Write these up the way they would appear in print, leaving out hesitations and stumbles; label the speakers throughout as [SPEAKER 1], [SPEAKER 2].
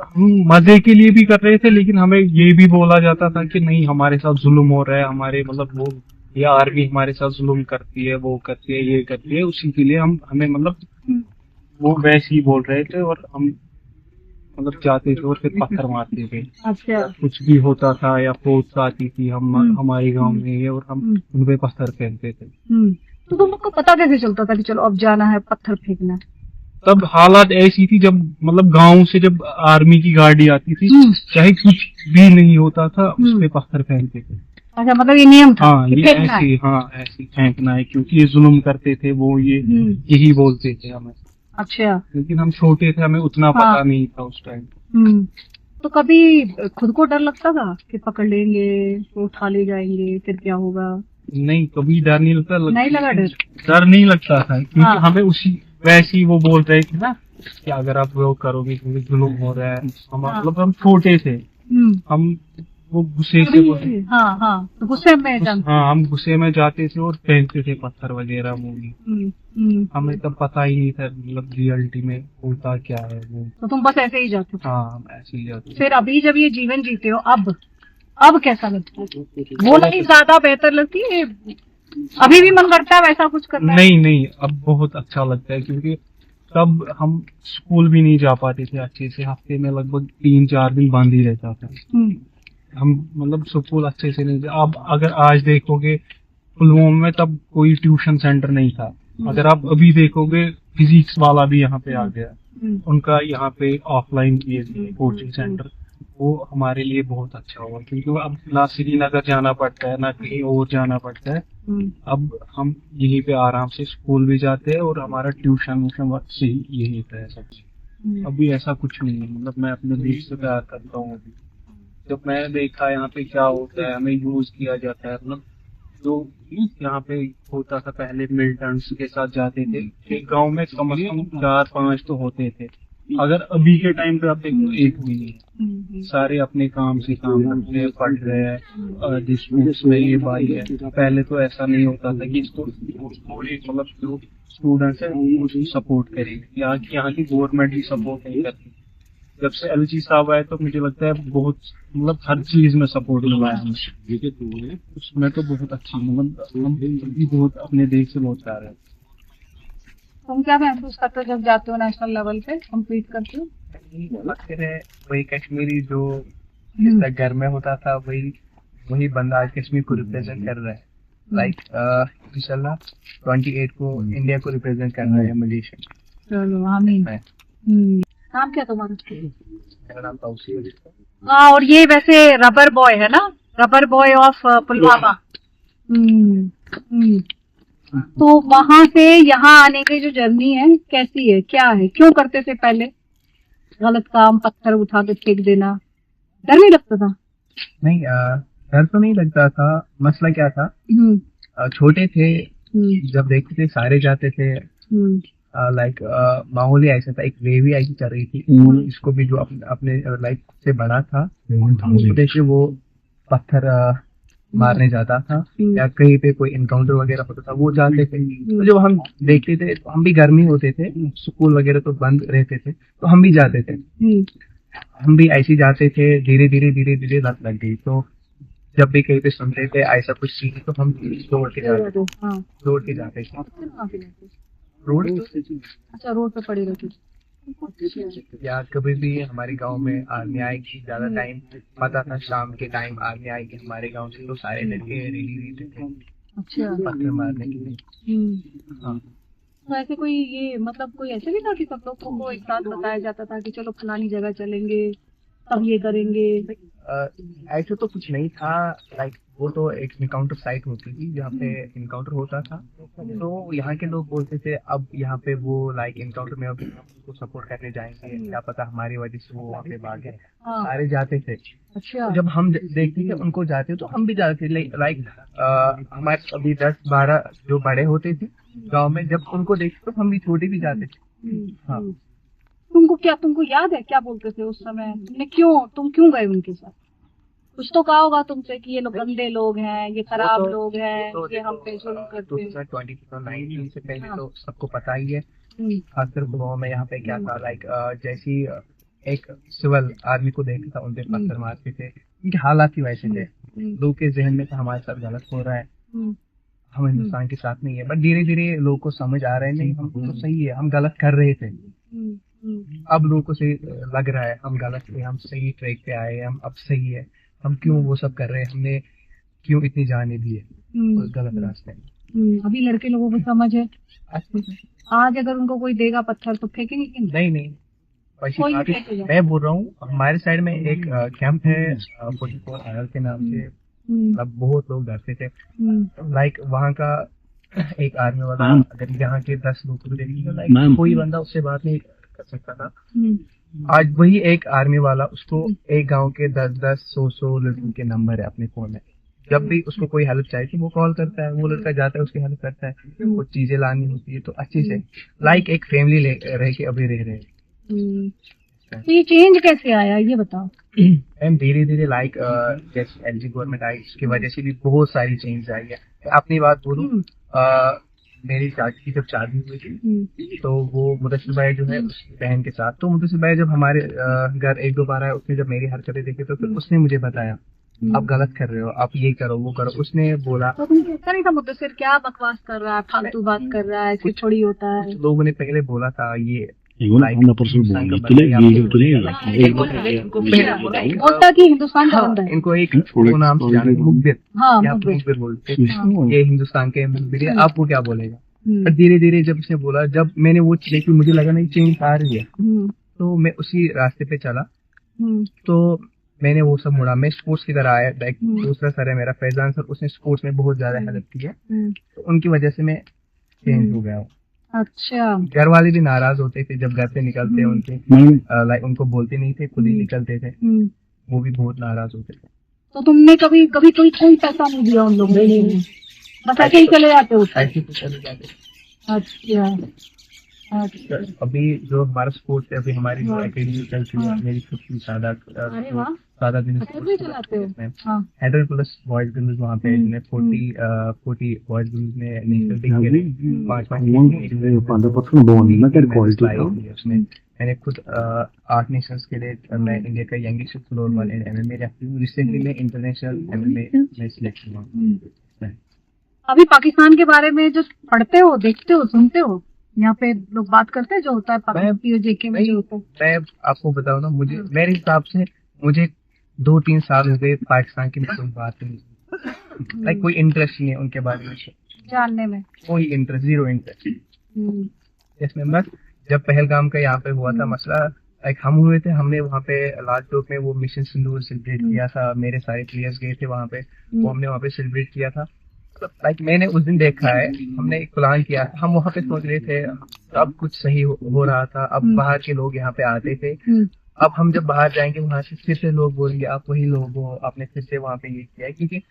[SPEAKER 1] हम मजे के लिए भी कर रहे थे, लेकिन हमें ये भी बोला जाता था कि नहीं, हमारे साथ जुल्म हो रहा है, हमारे मतलब वो ये आर्मी हमारे साथ जुल्म करती है, वो करती है, ये करती है, उसी के लिए हम हमें मतलब
[SPEAKER 2] हम्म,
[SPEAKER 1] वो वैसे ही बोल रहे थे, और हम मतलब जाते थे और फिर पत्थर मारते थे।
[SPEAKER 2] अच्छा।
[SPEAKER 1] या कुछ भी होता था या फौज आती थी हम
[SPEAKER 2] हम्म,
[SPEAKER 1] हमारे गांव में, ये और हम
[SPEAKER 2] हम्म,
[SPEAKER 1] उनपे पत्थर फेंकते थे।
[SPEAKER 2] हम्म। तो तुम लोग को पता कैसे चलता था कि चलो अब जाना है, पत्थर फेंकना है?
[SPEAKER 1] तब हालात ऐसी थी, जब मतलब गांव से जब आर्मी की गाड़ी आती थी,
[SPEAKER 2] हम्म,
[SPEAKER 1] चाहे कुछ भी नहीं होता था, उस
[SPEAKER 2] हम्म।
[SPEAKER 1] पे पत्थर फेंकते थे।
[SPEAKER 2] अच्छा, मतलब ये नियम था
[SPEAKER 1] हाँ
[SPEAKER 2] कि
[SPEAKER 1] ये
[SPEAKER 2] फेंकना है।
[SPEAKER 1] ऐसे, हाँ ऐसे फेंकना है, क्योंकि ये जुल्म करते थे वो, ये
[SPEAKER 2] हम्म।
[SPEAKER 1] यही बोलते थे हमें।
[SPEAKER 2] अच्छा।
[SPEAKER 1] लेकिन हम छोटे थे, हमें उतना
[SPEAKER 2] हाँ।
[SPEAKER 1] पता नहीं था उस टाइम।
[SPEAKER 2] हम्म। तो कभी खुद को डर लगता था कि पकड़ लेंगे, तो उठा ले जाएंगे, फिर क्या होगा?
[SPEAKER 1] नहीं, कभी डर नहीं लगता,
[SPEAKER 2] नहीं लगा
[SPEAKER 1] लेकिन
[SPEAKER 2] डर?
[SPEAKER 1] डर नहीं लगता था, क्योंकि
[SPEAKER 2] हाँ।
[SPEAKER 1] हमें उसी वैसे ही वो बोल रहे थे ना कि अगर आप वो करोगे क्योंकि जुल्म हो रहा है। हम
[SPEAKER 2] हाँ।
[SPEAKER 1] मतलब हम छोटे थे,
[SPEAKER 2] हम्म।
[SPEAKER 1] हम वो गुस्से से बोले।
[SPEAKER 2] कभी हाँ, हाँ, तो गुस्से में जान।
[SPEAKER 1] हाँ, हम गुस्से में जाते थे और फेंकते थे पत्थर वगैरह वो भी।
[SPEAKER 2] हम्म, हम्म।
[SPEAKER 1] हमें तब पता ही नहीं था मतलब रियलिटी में होता क्या है वो।
[SPEAKER 2] तो तुम बस ऐसे ही जाते थे?
[SPEAKER 1] हाँ, हम ऐसे ही जाते थे।
[SPEAKER 2] फिर अभी जब ये जीवन जीते हो, अब कैसा लगता है? वो लाइफ ज्यादा बेहतर लगती है? अभी भी मन करता है वैसा कुछ करना है?
[SPEAKER 1] नहीं नहीं, अब बहुत अच्छा लगता है, क्योंकि तब हम स्कूल भी नहीं जा पाते थे अच्छे से, हफ्ते में लगभग 3-4 दिन बंद ही रहता था।
[SPEAKER 2] हम्म,
[SPEAKER 1] हम मतलब स्कूल अच्छे से नहीं, अब अगर आज देखोगे पुलवामा में, तब कोई ट्यूशन सेंटर नहीं था। अगर आप अभी देखोगे, फिजिक्स वाला भी यहाँ पे आ गया,
[SPEAKER 2] हम्म,
[SPEAKER 1] उनका यहाँ पे ऑफलाइन ये कोचिंग
[SPEAKER 2] हम्म,
[SPEAKER 1] सेंटर। वो हमारे लिए बहुत अच्छा हुआ, क्योंकि वो अब ना श्रीनगर जाना पड़ता है ना कहीं और जाना पड़ता है।
[SPEAKER 2] हम्म,
[SPEAKER 1] अब हम यहीं पे आराम से स्कूल भी जाते हैं, और हमारा ट्यूशन व्यूशन से यही है सब।
[SPEAKER 2] हम्म,
[SPEAKER 1] अभी ऐसा कुछ नहीं है, मतलब मैं अपने देश से प्यार करता हूँ अभी। जब मैंने देखा यहाँ पे क्या होता है, हमें यूज किया जाता है, मतलब जो यहाँ पे होता था पहले, मिलिटेंट्स के साथ जाते थे, एक गांव में कम से कम 4-5 तो होते थे। अगर अभी के टाइम पे आप देखो, एक भी नहीं है।
[SPEAKER 2] हम्म,
[SPEAKER 1] सारे अपने काम से काम करते हैं, पढ़ रहे हैं, स्पोर्ट्स में ये भाई है। पहले तो ऐसा नहीं होता था कि इसको पूरी मतलब जो स्टूडेंट्स है वो उसकी सपोर्ट करेगी। यहाँ की गवर्नमेंट भी सपोर्ट नहीं करती। जब से एलजी साहब आए तो मुझे लगता है बहुत मतलब हर चीज में सपोर्ट मिला है हमें। उसमें तो बहुत अच्छी, मतलब हम भी बहुत अपने देश से बहुत प्यार है।
[SPEAKER 2] तुम क्या महसूस करते हो जब जाते हो नेशनल लेवल पे कम्पीट करते हो?
[SPEAKER 1] फिर वही कश्मीरी जो
[SPEAKER 2] हम्म,
[SPEAKER 1] घर में होता था, वही वही बंदा आज कश्मीर को रिप्रेजेंट कर रहा है। लाइक इंशाल्लाह 28 को इंडिया को रिप्रेजेंट कर रहा है मलेशिया
[SPEAKER 2] चलो आमीन।
[SPEAKER 1] में।
[SPEAKER 2] नाम क्या तुम्हारा?
[SPEAKER 1] मेरा नाम ताउसीर है।
[SPEAKER 2] हाँ, और ये वैसे रबर बॉय है ना? Rubber boy of Pulwama. हम्म, हम्म। तो वहां से यहाँ आने की जो जर्नी है कैसी है, क्या है, क्यों करते थे पहले गलत काम, पत्थर उठा के फेंक देना? डर नहीं लगता था?
[SPEAKER 1] नहीं, डर तो नहीं लगता था। मसला क्या था,
[SPEAKER 2] हम्म,
[SPEAKER 1] छोटे थे,
[SPEAKER 2] हम्म,
[SPEAKER 1] जब देखते थे सारे जाते थे।
[SPEAKER 2] हम्म,
[SPEAKER 1] लाइक माहौल ही ऐसा था, एक वेव ही ऐसी चल रही थी। इसको भी जो अपने लाइफ से बड़ा था, उसको देख के वो पत्थर मारने जाता था, या कहीं पे कोई इनकाउंटर वगैरह होता था वो जाते थे। तो जब हम देखते थे, तो हम भी गर्मी होते थे, स्कूल वगैरह तो बंद रहते थे, तो हम भी जाते थे। हम भी ऐसे ही जाते थे, धीरे धीरे लत लग गई। तो जब भी कहीं पे सुनते थे ऐसा कुछ सीन, तो हम
[SPEAKER 2] हाँ।
[SPEAKER 1] दौड़ के जाते थे।
[SPEAKER 2] फिर कहाँ पे रहते?
[SPEAKER 1] रोड
[SPEAKER 2] अच्छा, रोड पे पड़ी रहती थी।
[SPEAKER 1] या कभी भी हमारे गांव में आर्मी आएगी, ज्यादा टाइम पता था शाम के टाइम आर्मी आएगी हमारे गांव से, तो सारे लड़के रेडी रहते थे
[SPEAKER 2] अच्छा।
[SPEAKER 1] पत्थर मारने के लिए। हाँ।
[SPEAKER 2] तो ऐसे कोई ये मतलब कोई ऐसे भी था कि सब लोगों को एक साथ बताया जाता था कि चलो फलानी जगह चलेंगे, तब ये करेंगे?
[SPEAKER 1] ऐसा तो कुछ नहीं था। लाइक वो तो एक इनकाउंटर साइट होती थी जहाँ पे इनकाउंटर होता था। तो यहाँ के लोग बोलते थे अब यहाँ पे वो लाइक इनकाउंटर में अब हम उसको सपोर्ट करने जाएंगे, क्या पता हमारी वजह से वो वहाँ पे भागे।
[SPEAKER 2] हाँ।
[SPEAKER 1] सारे जाते थे।
[SPEAKER 2] अच्छा।
[SPEAKER 1] तो जब हम देखते थे उनको जाते तो हम भी जाते थे। लाइक हमारे अभी 10-12 जो बड़े होते थे गांव में, जब उनको देखते तो हम भी छोटे भी जाते थे। हाँ।
[SPEAKER 2] तुमको याद है क्या बोलते थे उस समय? तुम क्यों गए उनके साथ? कुछ तो कहा होगा तुमसे कि ये लोग गंदे लोग हैं, ये खराब लोग हैं, ये हम पे जुल्म करते हैं।
[SPEAKER 1] 2019 से पहले
[SPEAKER 2] हाँ।
[SPEAKER 1] तो सबको पता ही है।
[SPEAKER 2] हम्म,
[SPEAKER 1] खासकर गाँव में यहाँ पे क्या था, लाइक जैसी एक सिविल आर्मी को देखा था, उन पे पत्थर मारते थे, उनके हालात ही वैसे थे। लोग के जहन में था हमारे साथ गलत हो रहा है, हम हिंदुस्तान के साथ नहीं है। बट धीरे धीरे लोगों को समझ आ रहा है नहीं हम तो सही है, हम गलत कर रहे थे। अब लोगों को सही लग रहा है हम गलत थे, हम सही ट्रैक पे आए, हम अब सही है। हम क्यों वो सब कर रहे हैं, हमने क्यों इतनी जाने दी है उस गलत रास्ते में।
[SPEAKER 2] अभी लड़के लोगों को समझ है।
[SPEAKER 1] अच्छा,
[SPEAKER 2] आज अगर उनको कोई देगा पत्थर तो फेंकेंगे कि नहीं?
[SPEAKER 1] नहीं वैसी
[SPEAKER 2] कोई
[SPEAKER 1] बात
[SPEAKER 2] नहीं
[SPEAKER 1] है।
[SPEAKER 2] फेंकेगा।
[SPEAKER 1] मैं बोल रहा हूँ हमारे साइड में एक कैंप है 44 आयल के नाम से, अब बहुत लोग डरते थे। लाइक वहाँ का एक आर्मी वाला अगर यहाँ के 10 लोग को देखेंगे, लाइक कोई बंदा उससे बात नहीं कर सकता था। आज वही एक आर्मी वाला उसको एक गांव के 10-10 100 लड़कों के नंबर है अपने फोन में। जब भी उसको कोई हेल्प चाहिए वो कॉल करता है, वो लड़का जाता है उसकी हेल्प करता है, वो चीजें लानी होती है तो अच्छे से लाइक एक फैमिली रह के अभी रह रहे हैं।
[SPEAKER 2] तो ये चेंज कैसे आया ये बताओ।
[SPEAKER 1] एंड धीरे धीरे लाइक जैसे एलजी गवर्नमेंट आई उसकी वजह से भी बहुत सारी चेंज आई है। अपनी बात बोलूं, मेरी चाची की जब शादी हुई थी तो वो मुदस्सिर भाई जो है उसकी बहन के साथ, तो मुदस्सिर भाई जब हमारे घर 1-2 बार आया, उसने जब मेरी हरकतें देखी तो फिर उसने मुझे बताया आप गलत कर रहे हो, आप ये करो वो करो। उसने बोला
[SPEAKER 2] तो तुम कहता नहीं था मुद्दसर क्या बकवास कर रहा है, फालतू बात कर रहा है, कुछ थोड़ी होता है।
[SPEAKER 1] लोगों ने पहले बोला था ये
[SPEAKER 2] बोलता कि हिंदुस्तान का बंदा है।
[SPEAKER 1] इनको एक वो नाम से जाने मुखबिर,
[SPEAKER 2] हाँ
[SPEAKER 1] मुखबिर बोलते ये हिंदुस्तान के मुखबिर है, आपको क्या बोलेगा। पर धीरे धीरे जब उसने बोला, जब मैंने वो देखी मुझे लगा नहीं चेंज आ रही है, तो मैं उसी रास्ते पे चला। तो मैंने वो सब मुड़ा, मैं स्पोर्ट्स की तरह आया। लाइक दूसरा सर है मेरा फैजान सर, उसने स्पोर्ट्स में बहुत ज्यादा हेल्प की है, तो उनकी वजह से मैं चेंज हो गया हूँ।
[SPEAKER 2] अच्छा,
[SPEAKER 1] घर वाले भी नाराज होते थे जब घर से निकलते उनके, लाइक उनको बोलते नहीं थे, खुद ही निकलते थे, वो भी बहुत नाराज होते थे।
[SPEAKER 2] तो तुमने कभी कभी कोई पैसा नहीं दिया उन लोगों को? बस ऐसे ही चले जाते हो?
[SPEAKER 1] ऐसे तो चले जाते।
[SPEAKER 2] अच्छा,
[SPEAKER 1] अभी जो हमारा स्पोर्ट्स है, अभी हमारी जो एकेडमी चलती है, मेरी खुद की
[SPEAKER 2] अरे वाह,
[SPEAKER 1] सादा दिन
[SPEAKER 2] भी चलाते हो?
[SPEAKER 1] 100 प्लस बॉयज गर्ल्स वहाँ पे जिन्हें 40 बॉयज गर्ल्स ने नेशनल टीम के लिए 5 उसने। मैंने खुद 8 नेशंस के लिए मैं इंडिया का यंगेस्ट फ्लोर एमएमए रिसेंटली में इंटरनेशनल एमएमए में सिलेक्ट हुआ।
[SPEAKER 2] अभी पाकिस्तान के बारे में जो पढ़ते हो, देखते हो, सुनते हो, यहाँ पे लोग बात करते हैं जो होता है पाकिस्तान जेके में जो होता है?
[SPEAKER 1] मैं आपको बताऊँ ना, मुझे मेरे हिसाब से मुझे 2-3 साल हो गए पाकिस्तान की कोई बात नहीं, लाइक कोई इंटरेस्ट नहीं है उनके बारे में
[SPEAKER 2] जानने में,
[SPEAKER 1] कोई इंटरेस्ट, 0 इंटरेस्ट इसमें। बस जब पहलगाम का यहाँ पे हुआ था मसला, लाइक हम हुए थे, हमने वहाँ पे लाल चौक में वो मिशन सिंदूर सेलिब्रेट किया था, मेरे सारे प्लेयर्स गए थे वहाँ पे, वो हमने वहाँ पे सेलिब्रेट किया था। लाइक मैंने उस दिन देखा है, हमने एक प्लान किया, हम वहाँ पे सोच रहे थे अब कुछ सही हो रहा था। अब बाहर के लोग यहाँ पे आते थे, अब हम जब बाहर जाएंगे वहां से फिर से लोग बोलेंगे आप वही लोग हो, आपने फिर से वहाँ पे ये किया है। क्योंकि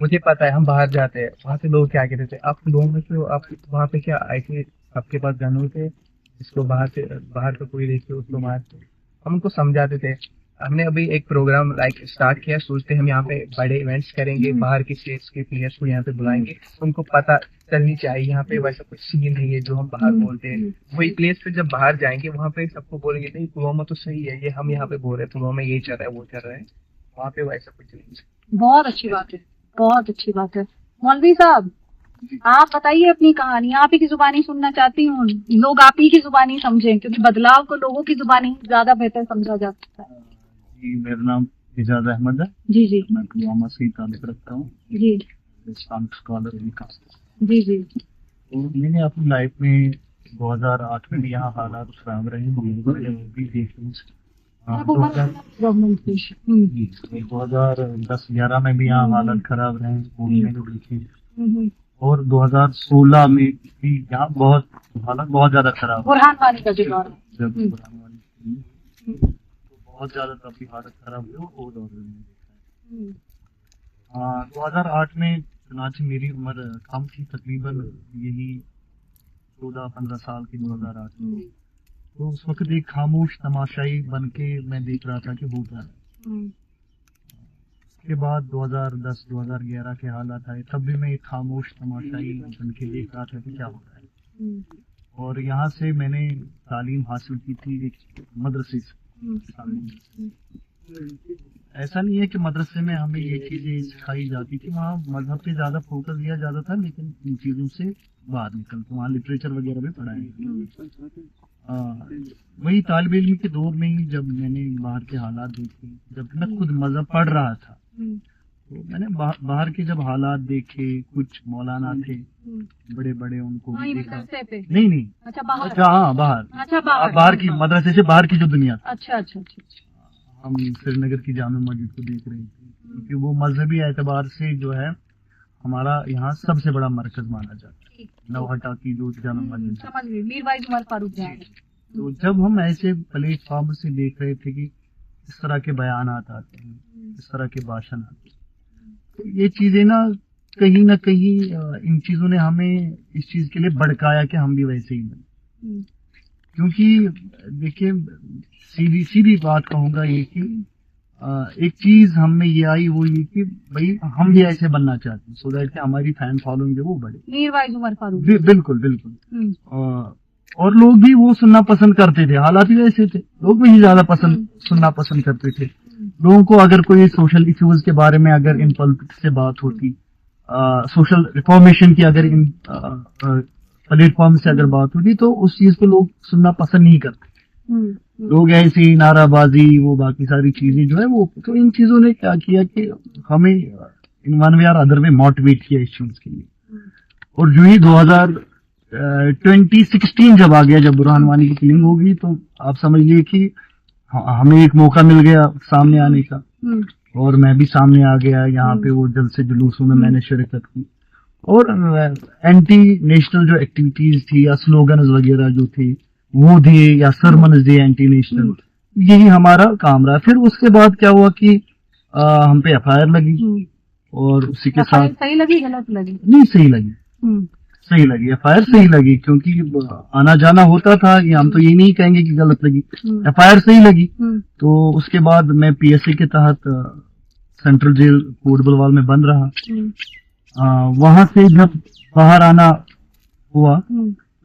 [SPEAKER 1] मुझे पता है हम बाहर जाते हैं, वहाँ से लोग क्या कहते थे, आप लोग में से आप वहाँ पे क्या आए थे, आपके पास गन थे, जिसको बाहर का कोई देखे उसको मारते। हम उनको समझाते थे। हमने अभी एक प्रोग्राम लाइक स्टार्ट किया, सोचते हम यहाँ पे बड़े इवेंट्स करेंगे, बाहर की स्टेट्स के प्लेयर्स को यहाँ पे बुलाएंगे, उनको पता चलनी चाहिए यहाँ पे वैसा कुछ सीन नहीं है जो हम बाहर बोलते हैं। वही प्लेस पे जब बाहर जाएंगे वहाँ पे सबको बोलेंगे नहीं पुलवामा तो सही है, ये हम यहाँ पे बोल रहे हैं पुलवामा ये चल रहा है वो चल रहा है, वहाँ पे वैसा कुछ नहीं।
[SPEAKER 2] बहुत अच्छी बात है, बहुत अच्छी बात है। मौलवी साहब आप बताइए अपनी कहानी, आप ही की जुबानी सुनना चाहती हूँ, लोग आप ही की जुबानी समझें, क्योंकि बदलाव को लोगों की जुबानी ज्यादा बेहतर समझा जा सकता है।
[SPEAKER 3] जी, मेरा नाम इजाज अहमद है।
[SPEAKER 2] जी जी,
[SPEAKER 3] मैं पुलवामा से ताल्लुक रखता हूँ।
[SPEAKER 2] जी,
[SPEAKER 3] इस्लामिक स्कॉलर
[SPEAKER 2] जी जी।
[SPEAKER 3] तो मैंने अपनी लाइफ में 2008 में भी यहाँ हालात खराब रहे, भी देखे। 2010-11 में भी यहाँ हालात खराब रहे, मैंने देखे। और 2016 में भी यहाँ बहुत हालत बहुत ज्यादा खराब,
[SPEAKER 2] बुरहान वानी का दौर,
[SPEAKER 3] बहुत ज्यादा काफी हालत खराब हुई वो दौर में देखा है। 2008 में चुनांचे मेरी उम्र कम थी, तकरीबन यही 14-15 साल की 2008 में। तो उस वक्त एक खामोश तमाशाई बन के मैं देख रहा था कि होता है। उसके बाद 2010-2011 के हालात आए, तब भी मैं एक खामोश तमाशाई बन के देख रहा था कि क्या हो रहा है। और यहाँ से मैंने तालीम हासिल की थी एक मदरसे से, ऐसा नहीं है कि मदरसे में हमें ये चीजें सिखाई जाती थी, वहाँ मजहब पे ज्यादा फोकस दिया जाता था, लेकिन इन चीजों से बाहर निकल के वहाँ लिटरेचर वगैरह भी पढ़ाया। वही तालिब इल्म के दौर में ही जब मैंने बाहर के हालात देखे, जब मैं खुद मजहब पढ़ रहा था, तो मैंने बाहर के जब हालात देखे, कुछ मौलाना थे बड़े बड़े, उनको भी देखा। नहीं
[SPEAKER 2] अच्छा बाहर,
[SPEAKER 3] अच्छा हाँ बाहर,
[SPEAKER 2] अच्छा
[SPEAKER 3] बाहर की मदरसे से बाहर की जो दुनिया थी।
[SPEAKER 2] अच्छा।
[SPEAKER 3] हम श्रीनगर की जामा मस्जिद को देख रहे थे, क्योंकि वो मजहबी एतबार से जो है हमारा यहाँ सबसे बड़ा मरकज माना जाता है, नौहटा की जो जामा मस्जिद।
[SPEAKER 2] समझ गई, मीरवाइज उमर फारूक जहाँ।
[SPEAKER 3] तो जब हम ऐसे प्लेटफॉर्म से देख रहे थे कि इस तरह के बयान आते हैं, इस तरह के भाषण आते हैं, तो ये चीजें ना कहीं इन चीजों ने हमें इस चीज के लिए भड़काया कि हम भी वैसे ही बने। क्योंकि देखिए सीधी बात कहूंगा ये कि एक चीज हम में ये आई, वो ये कि भाई हम भी ऐसे बनना चाहते हैं, सो दैट कि हमारी फैन फॉलोइंग है वो बढ़े।
[SPEAKER 2] मीरवाइज उमर फारूक
[SPEAKER 3] बिल्कुल। और लोग भी वो सुनना पसंद करते थे, हालात भी वैसे थे, लोग भी ज्यादा सुनना पसंद करते थे। लोगों को अगर कोई सोशल इश्यूज के बारे में, अगर इन पॉलिटिक्स से बात होती, सोशल रिफॉर्मेशन की अगर इन प्लेटफॉर्म से अगर बात होती, तो उस चीज को लोग सुनना पसंद नहीं करते। लोग ऐसी नाराबाजी, वो बाकी सारी चीजें जो है वो, तो इन चीजों ने क्या किया कि हमें इन वन वे और अदर में मोटिवेट किया इस चीज के लिए। और जो ही 2016 जब आ गया, जब बुरहान वानी की किलिंग हो गई, तो आप समझ लिए कि हमें एक मौका मिल गया सामने आने का, और मैं भी सामने आ गया। यहाँ पे वो जलसे जुलूसों में मैंने शिरकत की, और एंटी नेशनल जो एक्टिविटीज थी या स्लोगन्स वगैरह जो थे वो दिए, या सरमन्स दिए एंटी नेशनल, यही हमारा काम रहा। फिर उसके बाद क्या हुआ कि हम पे FIR लगी, और उसी के साथ
[SPEAKER 2] सही लगी गलत लगी?
[SPEAKER 3] नहीं, सही लगी FIR सही लगी, क्योंकि आना जाना होता था, कि हम तो ये नहीं कहेंगे कि गलत लगी, FIR सही लगी। तो उसके बाद मैं PSA के तहत सेंट्रल जेल कोट बलवाल में बंद रहा। वहां से जब बाहर आना हुआ,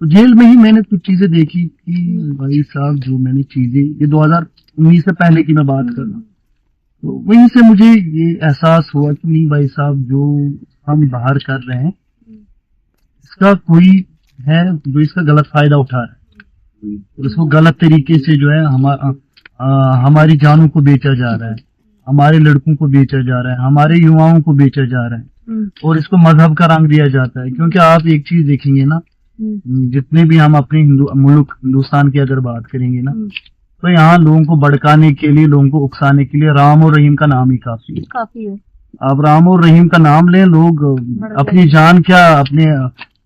[SPEAKER 3] तो जेल में ही मैंने कुछ चीजें देखी कि भाई साहब, जो मैंने चीजें, ये 2019 से पहले की मैं बात कर रहा हूँ, तो वहीं से मुझे ये एहसास हुआ कि नहीं भाई साहब, जो हम बाहर कर रहे हैं, इसका कोई है जो इसका गलत फायदा उठा रहा है, और इसको गलत तरीके से जो है हमारी जानों को बेचा जा रहा है, हमारे लड़कों को बेचा जा रहा है, हमारे युवाओं को बेचा जा रहा है, और इसको मजहब का रंग दिया जाता है। क्योंकि आप एक चीज देखेंगे ना, जितने भी हम अपने मुल्क हिंदुस्तान की अगर बात करेंगे ना, तो यहाँ लोगों को भड़काने के लिए, लोगों को उकसाने के लिए राम और रहीम का नाम ही काफी है। आप राम और रहीम का नाम लें, लोग अपनी जान क्या, अपने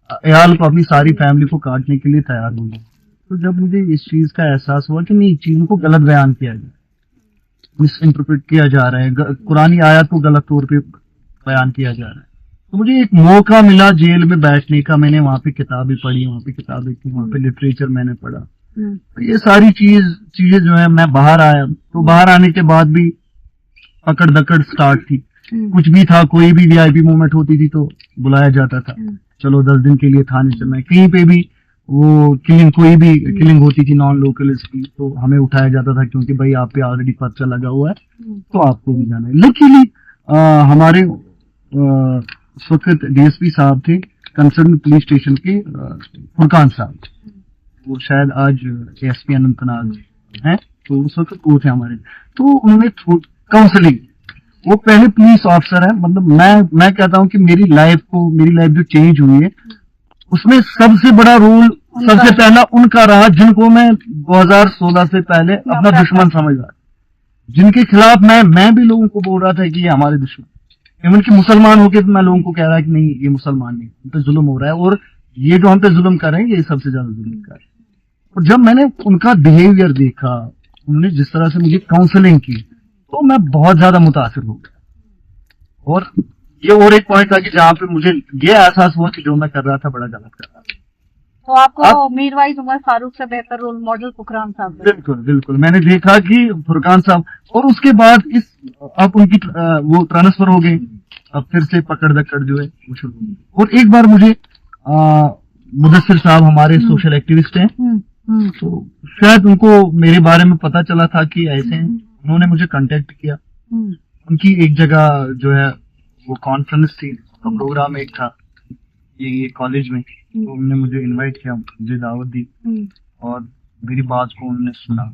[SPEAKER 3] अयाल को, अपनी सारी फैमिली को काटने के लिए तैयार हो जाए। तो जब मुझे इस चीज का एहसास हुआ कि नहीं, चीजों को गलत बयान किया जाए, मिस इंटरप्रेट किया जा रहा है, कुरानी आयत को गलत तौर पे बयान किया जा रहा है, तो मुझे एक मौका मिला जेल में बैठने का। मैंने वहां पे किताबें पढ़ी, वहां पे किताबें की, वहां पे लिटरेचर मैंने पढ़ा। तो ये सारी चीजें जो है, मैं बाहर आया, तो बाहर आने के बाद भी पकड़ दकड़ स्टार्ट थी। कुछ भी था, कोई भी VIP मूवमेंट होती थी तो बुलाया जाता था, चलो 10 दिन के लिए थाने चलना है। कहीं पे भी वो कोई भी किलिंग होती थी नॉन लोकलिस्ट की, तो हमें उठाया जाता था, क्योंकि भाई आप पे ऑलरेडी पर्चा लगा हुआ है, तो आपको भी जाना है। लकीली हमारे उस वक्त DSP साहब थे, कंसर्न पुलिस स्टेशन के फुरकान साहब, वो शायद आज ASP अनंतनाग हैं, तो उस वक्त वो थे हमारे। तो उन्होंने काउंसलिंग, वो पहले पुलिस ऑफिसर है, मतलब मैं कहता हूँ कि मेरी लाइफ जो चेंज हुई है, उसमें सबसे बड़ा रोल, सबसे पहला उनका रहा, जिनको मैं 2016 से पहले अपना दुश्मन समझ रहा, जिनके खिलाफ मैं भी लोगों को बोल रहा था कि ये हमारे दुश्मन, इवन कि मुसलमान होकर मैं लोगों को कह रहा है कि नहीं, ये मुसलमान नहीं, उन पे जुल्म हो रहा है, और ये जो हम पे जुल्म कर रहे हैं, ये सबसे ज्यादा जुल्म कर रहे हैं। और जब मैंने उनका बिहेवियर देखा, उन्होंने जिस तरह से मुझे काउंसलिंग की, तो मैं बहुत ज्यादा मुतासिर हो गया। और ये और एक पॉइंट था कि जहाँ पे मुझे ये एहसास हुआ कि जो मैं कर रहा था बड़ा गलत कर रहा था।
[SPEAKER 2] तो आपको मीरवाइज उमर फारूक से बेहतर रोल मॉडल फुरकान साहब?
[SPEAKER 3] बिल्कुल मैंने देखा कि फुरकान साहब, और उसके बाद अब उनकी वो ट्रांसफर हो गए, अब फिर से पकड़ दकड़ जो है वो शुरू। और एक बार मुझे मुदस्सिर साहब हमारे सोशल एक्टिविस्ट हैं, तो शायद उनको मेरे बारे में पता चला था कि ऐसे हैं, उन्होंने मुझे कांटेक्ट किया। उनकी एक जगह जो है वो कॉन्फ्रेंस थी, तो प्रोग्राम एक था ये कॉलेज में, तो उन्होंने मुझे इनवाइट किया, मुझे दावत दी और मेरी बात को उन्होंने सुना,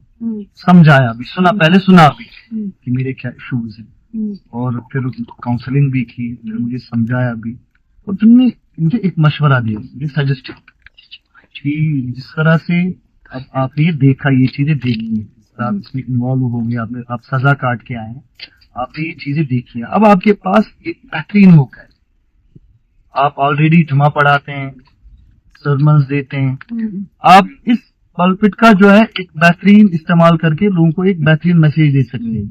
[SPEAKER 3] समझाया भी, सुना पहले, सुना भी कि मेरे क्या इश्यूज हैं, और फिर काउंसलिंग भी की, फिर मुझे समझाया भी, और तुमने मुझे एक मशवरा दिया, मुझे सजेस्ट कि जिस तरह से अब आपने ये देखा, ये चीजें देखी हैं, आप इसमें इन्वॉल्व हो गए, आप सजा काट के आए हैं, आपने ये चीजें देखी हैं, अब आपके पास एक बेहतरीन मौका है, आप ऑलरेडी जुमा पढ़ाते हैं, सरमन्स देते हैं, आप इस पल्पिट का जो है एक बेहतरीन इस्तेमाल करके लोगों को एक बेहतरीन मैसेज दे सकते हैं,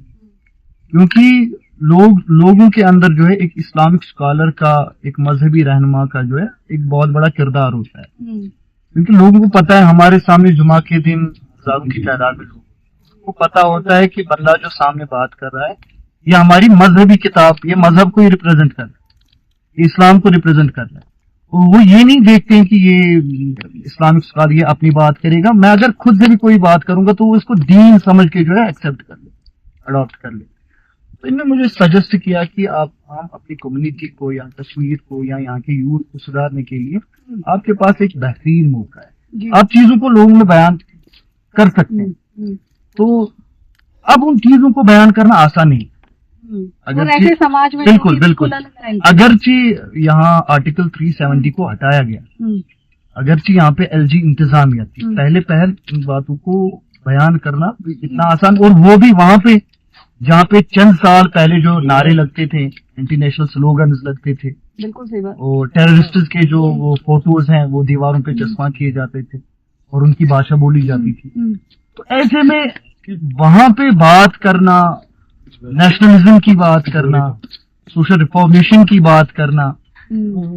[SPEAKER 3] क्योंकि लोगों के अंदर जो है एक इस्लामिक स्कॉलर का, एक मजहबी रहनुमा का जो है एक बहुत बड़ा किरदार होता है, क्योंकि लोगों को पता है हमारे सामने जुमा के दिन हजारों की तादाद में लोग को पता होता है कि बंदा जो सामने बात कर रहा है ये हमारी मजहबी किताब, ये मजहब को ही रिप्रेजेंट कर रहा है, इस्लाम को रिप्रेजेंट कर रहा है, और वो ये नहीं देखते हैं कि ये इस्लामिक स्कॉलर ये अपनी बात करेगा, मैं अगर खुद से भी कोई बात करूंगा तो वो इसको दीन समझ के जो है एक्सेप्ट कर ले, अडॉप्ट कर ले। तो इन्होंने मुझे सजेस्ट किया कि हम अपनी कम्युनिटी को या कश्मीर को या यहाँ के यूथ को सुधारने के लिए आपके पास एक बेहतरीन मौका है, आप चीजों को लोगों में बयान कर सकते हैं। तो अब उन चीजों को बयान करना आसान नहीं,
[SPEAKER 2] अगर ऐसे समाज में
[SPEAKER 3] बिल्कुल बिल्कुल, अगरचे यहाँ आर्टिकल 370 को हटाया गया, अगरचे यहाँ पे LG इंतजामिया थी, पहले पहल इन बातों को बयान करना इतना आसान, और वो भी वहां पे जहाँ पे चंद साल पहले जो नारे लगते थे, इंटरनेशनल स्लोगन्स लगते थे,
[SPEAKER 2] बिल्कुल सही बात,
[SPEAKER 3] और टेररिस्ट के जो वो फोटोज हैं वो दीवारों पे चश्मा किए जाते थे और उनकी भाषा बोली जाती थी, तो ऐसे में वहां पे बात करना, नेशनलिज्म की बात करना, सोशल रिफॉर्मेशन की बात करना,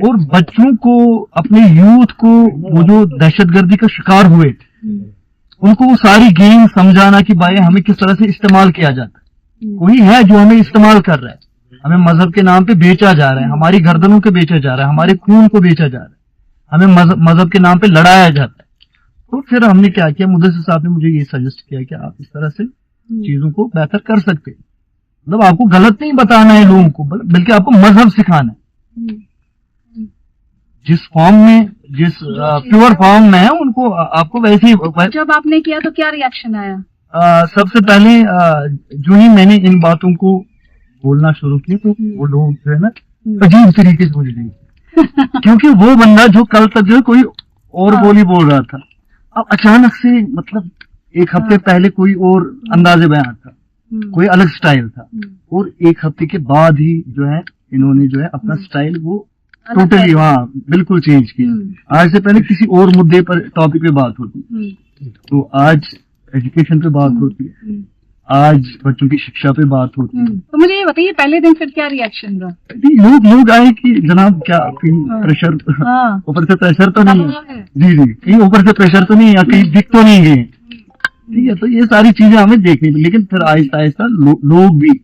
[SPEAKER 3] और बच्चों को, अपने यूथ को, वो जो दहशतगर्दी का शिकार हुए उनको वो सारी गेम समझाना कि भाई हमें किस तरह से इस्तेमाल किया जाता है, कोई है जो हमें इस्तेमाल कर रहा है, हमें मजहब के नाम पे बेचा जा रहा है, हमारी गर्दनों पे बेचा जा रहा है, हमारे खून को बेचा जा रहा है, हमें मजहब के नाम पे लड़ाया जाता है। तो फिर हमने क्या किया, मुदस्सिर साहब ने मुझे ये सजेस्ट किया कि आप इस तरह से चीजों को बेहतर कर सकते हैं, मतलब आपको गलत नहीं बताना है लोगों को, बल्कि आपको मजहब सिखाना है, जिस फॉर्म में, जिस प्योर फॉर्म में है उनको आपको वैसे ही।
[SPEAKER 2] जब आपने किया तो क्या रिएक्शन आया?
[SPEAKER 3] सबसे पहले जो ही मैंने इन बातों को बोलना शुरू किया तो वो लोग जो है ना अजीब तरीके से मुझे देखे, क्योंकि वो बंदा जो कल तक जो कोई और बोली बोल रहा था, अब अचानक से, मतलब एक हफ्ते पहले कोई और अंदाजे बयान था, कोई अलग स्टाइल था, और एक हफ्ते के बाद ही जो है इन्होंने जो है अपना स्टाइल वो टोटली बिल्कुल चेंज किया। आज से पहले किसी और मुद्दे पर, टॉपिक पे बात होती, तो आज एजुकेशन पे बात होती है, आज बच्चों की शिक्षा पे बात होती है।
[SPEAKER 2] तो मुझे ये बताइए पहले दिन फिर क्या रिएक्शन रहा?
[SPEAKER 3] लोग आए कि जनाब क्या प्रेशर, ऊपर से प्रेशर तो नहीं है, जी कहीं ऊपर से प्रेशर तो नहीं है, कहीं दिख तो नहीं है, ठीक है। तो ये सारी चीजें हमें देखनी, लेकिन फिर आहिस्ता आहिस्ता लोग भी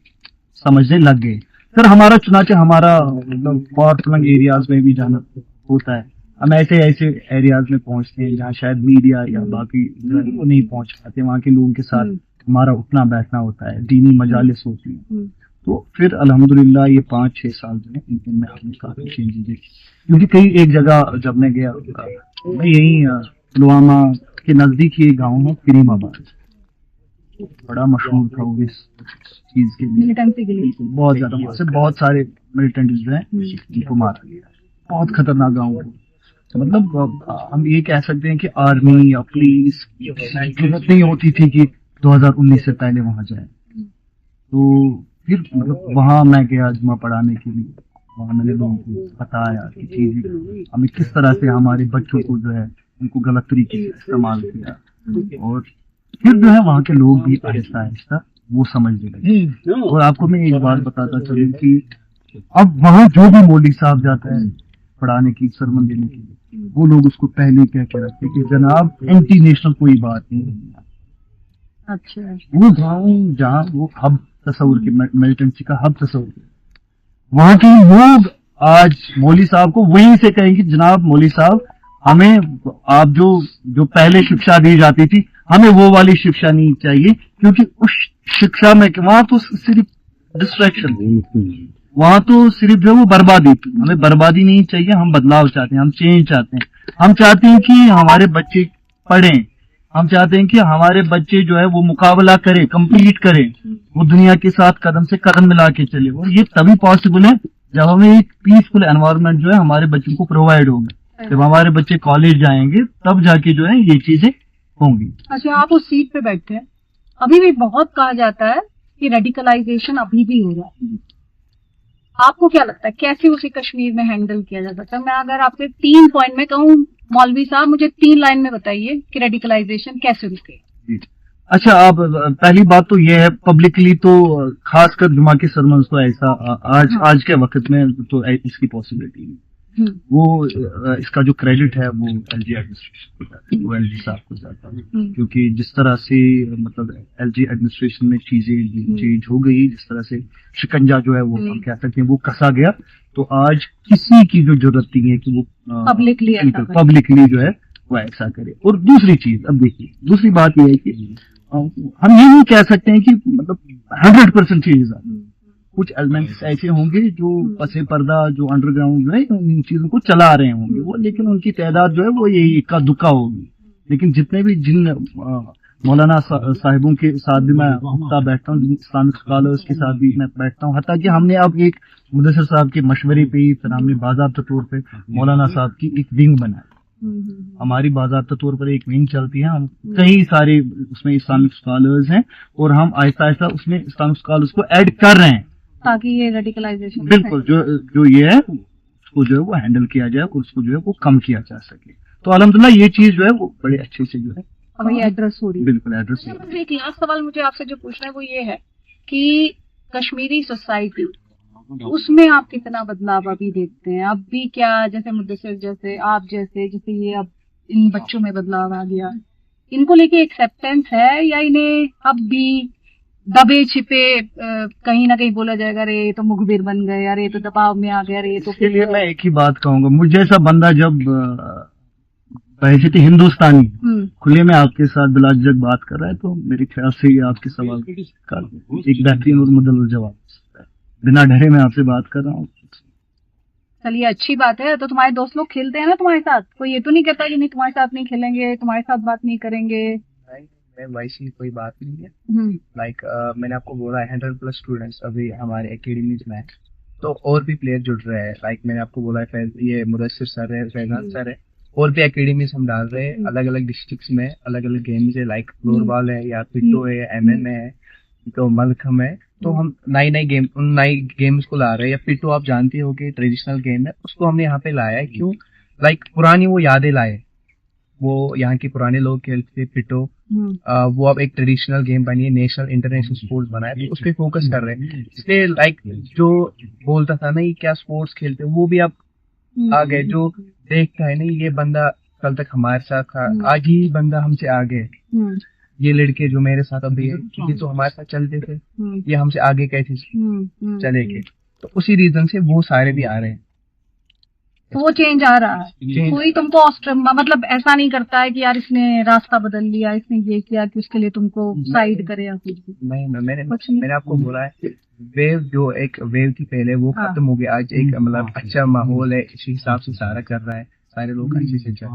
[SPEAKER 3] समझने लग गए। फिर हमारा चुनाचे, हमारा मतलब फॉर फ्लंग एरियाज में भी जाना होता है, हम ऐसे एरियाज में पहुंचते हैं जहाँ शायद मीडिया या बाकी वो नहीं पहुंच पाते, वहाँ के लोगों के साथ हमारा उठना बैठना होता है, दीनी मजालिस होती है। तो फिर अल्हम्दुलिल्लाह ये 5-6 साल जो है इनमें हमने काफी चेंजेस देखी, क्योंकि कई एक जगह जब मैं गया, मैं यही पुलवामा के नजदीक ही गाँव है करीमाबाद, बड़ा मशहूर था वो इस चीज के लिए, बहुत ज्यादा, वहां से बहुत सारे मिलिटेंट जो है उनको मारा गया, बहुत खतरनाक गाँव है। मतलब हम ये कह सकते हैं कि आर्मी या पुलिस जरूरत नहीं होती थी कि 2019 से पहले वहां जाए। तो फिर मतलब वहां मैं गया जुमा पढ़ाने के लिए, वहां मैंने लोगों को बताया कि चीजें हमें किस तरह से हमारे बच्चों को जो है उनको गलत तरीके से इस्तेमाल किया, और फिर जो है वहाँ के लोग भी आहिस्ता आहिस्ता वो समझने लगे। और आपको मैं एक बात बताता चलूं कि अब वहाँ जो भी मौलवी साहब जाता है पढ़ाने की, सरमन देने के लिए, वो लोग उसको पहले कह के रखते कि जनाब एंटी नेशनल कोई बात नहीं है।
[SPEAKER 2] अच्छा,
[SPEAKER 3] वो गाँव जहाँ वो हब तस्वुर की, मिलिटेंसी का हब तस्वुर, वहाँ के लोग आज मौलवी साहब को वहीं से कहेंगे जनाब मौलवी साहब हमें आप जो पहले शिक्षा दी जाती थी, हमें वो वाली शिक्षा नहीं चाहिए, क्योंकि उस शिक्षा में वहां तो सिर्फ डिस्ट्रैक्शन, वहां तो सिर्फ जो है वो बर्बादी थी। हमें बर्बादी नहीं चाहिए, हम बदलाव चाहते हैं, हम चेंज चाहते हैं। हम चाहते हैं कि हमारे बच्चे पढ़ें, हम चाहते हैं कि हमारे बच्चे जो है वो मुकाबला करें, compete करें, वो दुनिया के साथ कदम से कदम मिला के चले। और ये तभी पॉसिबल है जब हमें एक पीसफुल एनवायरनमेंट जो है हमारे बच्चों को प्रोवाइड होगा। जब हमारे बच्चे कॉलेज जाएंगे तब जाके जो है ये चीजें होंगी।
[SPEAKER 2] अच्छा, आप उस सीट पे बैठे हैं, अभी भी बहुत कहा जाता है कि रेडिकलाइजेशन अभी भी हो रहा है। आपको क्या लगता है कैसे उसे कश्मीर में हैंडल किया जा सकता है? मैं अगर आपसे 3 पॉइंट में कहूँ, मौलवी साहब मुझे 3 लाइन में बताइए कि रेडिकलाइजेशन कैसे रुके।
[SPEAKER 3] अच्छा, आप पहली बात तो ये है, पब्लिकली तो खासकर जुमा के सरमंस तो ऐसा आज के वक्त में तो इसकी पॉसिबिलिटी नहीं। वो इसका जो क्रेडिट है वो एलजी एडमिनिस्ट्रेशन को जाता है, वो एलजी साहब को जाता है, क्योंकि जिस तरह से मतलब एलजी एडमिनिस्ट्रेशन में चीजें चेंज हो गई, जिस तरह से शिकंजा जो है वो हम कह सकते हैं वो कसा गया, तो आज किसी की जो जरूरत नहीं है कि वो पब्लिकली जो है वो ऐसा करे। और दूसरी चीज, अब देखिए दूसरी बात यह है कि हम ये नहीं कह सकते हैं कि मतलब 100% चेंजेस आए। कुछ एलिमेंट्स ऐसे होंगे जो पसे पर्दा, जो अंडरग्राउंड जो है इन चीजों को चला रहे होंगे वो, लेकिन उनकी तादाद जो है वो यही इक्का दुक्का होगी। लेकिन जितने भी जिन मौलाना साहिबों के साथ भी मैं उठता बैठता हूँ, इस्लामिक स्कॉलर्स के साथ भी मैं बैठता हूँ, हत्ता कि हमने अब एक मुदस्सिर साहब के मशवरे पे ही फिर हमने बाज़ाब्ता तौर पे मौलाना साहब की एक विंग बनाई। हमारी बाज़ाब्ता तौर पर एक विंग चलती है, हम कई सारे उसमें इस्लामिक स्कॉलर्स हैं और हम आहिस्ता आहिस्ता उसमें इस्लामिक स्कॉलर्स को ऐड कर रहे हैं
[SPEAKER 2] ताकि ये रेडिकलाइजेशन
[SPEAKER 3] बिल्कुल जो ये है उसको जो है वो हैंडल किया जाए और उसको जो है वो कम किया जा सके। तो अल्हम्दुलिल्लाह ये चीज जो है वो बड़े अच्छे से जो है
[SPEAKER 2] अब ये एड्रेस हो रही है।
[SPEAKER 3] बिल्कुल एड्रेस हो रही है।
[SPEAKER 2] एक लास्ट सवाल मुझे आपसे जो पूछना है वो ये है कि कश्मीरी सोसाइटी, उसमें आप कितना बदलाव अभी देखते हैं? अब भी क्या जैसे मुद्दसर जैसे आप जैसे ये अब इन बच्चों में बदलाव आ गया, इनको लेके एक्सेप्टेंस है या इन्हें अब भी दबे छिपे कहीं ना कहीं बोला जाएगा अरे ये तो मुखबिर बन गए, अरे ये तो दबाव में आ गया, अरे ये तो।
[SPEAKER 3] इसके लिए मैं एक ही बात कहूंगा, मुझे जैसा बंदा जब बहसीत हिंदुस्तानी खुले में आपके साथ बिलाजक बात कर रहा है तो मेरे ख्याल से ये आपके सवाल का एक बेहतरीन और मुदल्लल जवाब, बिना डरे मैं आपसे बात कर रहा हूँ।
[SPEAKER 2] चलिए अच्छी बात है। तो तुम्हारे दोस्त लोग खेलते हैं ना तुम्हारे साथ? कोई ये तो नहीं कहता कि नहीं तुम्हारे साथ नहीं खेलेंगे, तुम्हारे साथ बात नहीं करेंगे?
[SPEAKER 1] वैसी कोई बात नहीं है। लाइक मैंने आपको बोला 100+ स्टूडेंट्स अभी हमारे एकेडमीज में है, तो और भी प्लेयर जुड़ रहे हैं। लाइक मैंने आपको बोला ये मुदस्सिर सर है, फैजान सर है, और भी एकेडमीज हम डाल रहे हैं अलग अलग डिस्ट्रिक्ट्स में, अलग अलग गेम्स है, लाइक फ्लोरबॉल है या पिट्टो है, MMA है, तो मलखम है। तो हम नई गेम्स को ला रहे हैं। या पिट्टो आप जानते हो कि ट्रेडिशनल गेम है, उसको हमने यहाँ पे लाया है। क्यों? लाइक पुरानी वो यादें लाए, वो यहाँ के पुराने लोग खेलते थे पिट्टो, वो अब एक ट्रेडिशनल गेम बनी है, नेशनल इंटरनेशनल स्पोर्ट्स बना है, उस पर फोकस कर रहे हैं। इसलिए लाइक जो बोलता था ना ये क्या स्पोर्ट्स खेलते, वो भी अब आ गए। जो देखता है नहीं ये बंदा कल तक हमारे साथ था, आज ही बंदा हमसे आगे, ये लड़के जो मेरे साथ अभी है, क्योंकि तो हमारे साथ चलते थे, ये हमसे आगे कैसे चलेंगे। तो उसी रीजन से वो सारे भी आ रहे हैं।
[SPEAKER 2] तो वो चेंज आ रहा है। कोई तुमको मतलब ऐसा नहीं करता है कि यार इसने रास्ता बदल लिया, इसने ये किया कि उसके लिए तुमको साइड करे या कुछ भी?
[SPEAKER 1] नहीं, मैंने आपको बोला है वेव जो एक वेव थी पहले वो खत्म हो गया। आज एक मतलब अच्छा माहौल है, इसी हिसाब से सारा कर रहा है, सारे लोग अच्छे से चल